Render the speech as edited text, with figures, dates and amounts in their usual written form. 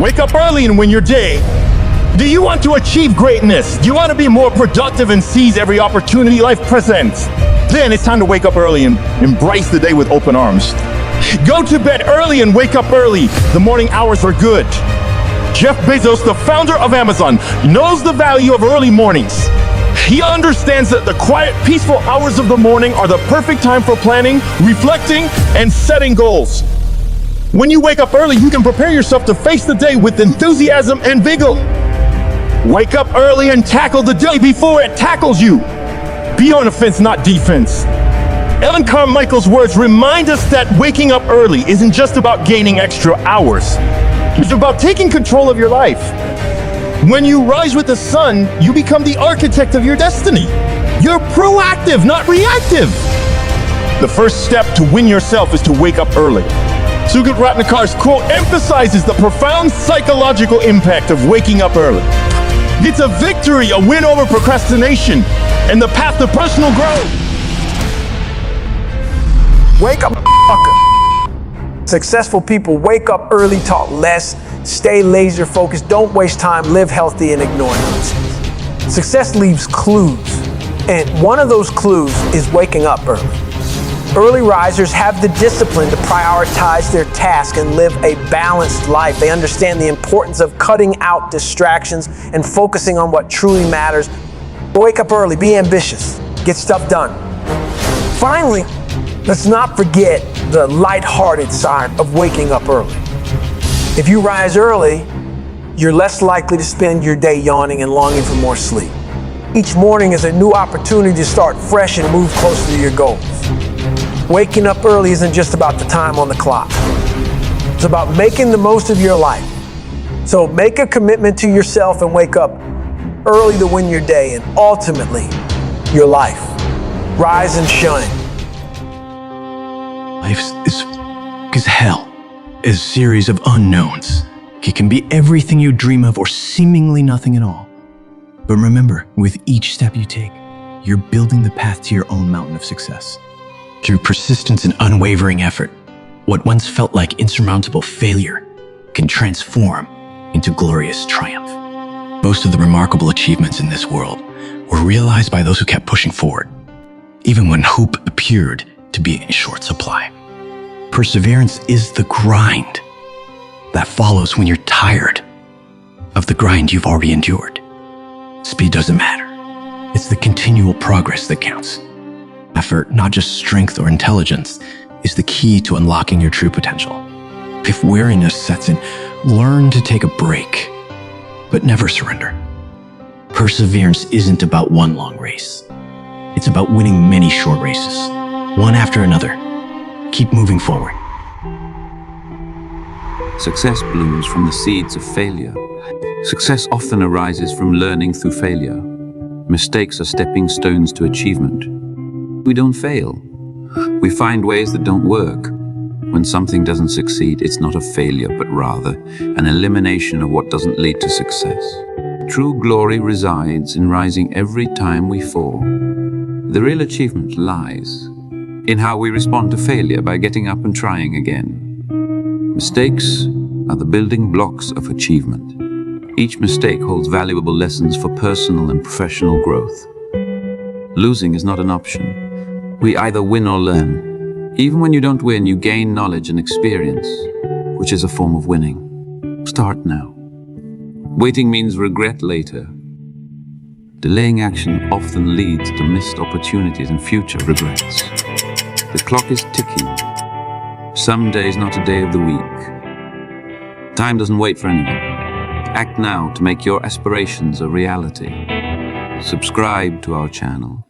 Wake up early and win your day. Do you want to achieve greatness? Do you want to be more productive and seize every opportunity life presents? Then it's time to wake up early and embrace the day with open arms. Go to bed early and wake up early. The morning hours are good. Jeff Bezos, the founder of Amazon, knows the value of early mornings. He understands that the quiet, peaceful hours of the morning are the perfect time for planning, reflecting, and setting goals. When you wake up early, you can prepare yourself to face the day with enthusiasm and vigor. Wake up early and tackle the day before it tackles you. Be on offense, not defense. Ellen Carmichael's words remind us that waking up early isn't just about gaining extra hours. It's about taking control of your life. When you rise with the sun, you become the architect of your destiny. You're proactive, not reactive. The first step to win yourself is to wake up early. Sugat Ratnakar's quote emphasizes the profound psychological impact of waking up early. It's a victory, a win over procrastination, and the path to personal growth. Wake up, fucker. Successful people wake up early, talk less, stay laser focused, don't waste time, live healthy, and ignore nonsense. Success leaves clues, and one of those clues is waking up early. Early risers have the discipline to prioritize their task and live a balanced life. They understand the importance of cutting out distractions and focusing on what truly matters. Wake up early, be ambitious, get stuff done. Finally, let's not forget the lighthearted side of waking up early. If you rise early, you're less likely to spend your day yawning and longing for more sleep. Each morning is a new opportunity to start fresh and move closer to your goals. Waking up early isn't just about the time on the clock. It's about making the most of your life. So make a commitment to yourself and wake up early to win your day and ultimately your life. Rise and shine. Life is hell. Is a series of unknowns. It can be everything you dream of or seemingly nothing at all. But remember, with each step you take, you're building the path to your own mountain of success. Through persistence and unwavering effort, what once felt like insurmountable failure can transform into glorious triumph. Most of the remarkable achievements in this world were realized by those who kept pushing forward, even when hope appeared to be in short supply. Perseverance is the grind that follows when you're tired of the grind you've already endured. Speed doesn't matter. It's the continual progress that counts. Effort, not just strength or intelligence, is the key to unlocking your true potential. If weariness sets in, learn to take a break, but never surrender. Perseverance isn't about one long race. It's about winning many short races, one after another. Keep moving forward. Success blooms from the seeds of failure. Success often arises from learning through failure. Mistakes are stepping stones to achievement. We don't fail. We find ways that don't work. When something doesn't succeed, it's not a failure, but rather an elimination of what doesn't lead to success. True glory resides in rising every time we fall. The real achievement lies in how we respond to failure by getting up and trying again. Mistakes are the building blocks of achievement. Each mistake holds valuable lessons for personal and professional growth. Losing is not an option. We either win or learn. Even when you don't win, you gain knowledge and experience, which is a form of winning. Start now. Waiting means regret later. Delaying action often leads to missed opportunities and future regrets. The clock is ticking. Some day is not a day of the week. Time doesn't wait for anyone. Act now to make your aspirations a reality. Subscribe to our channel.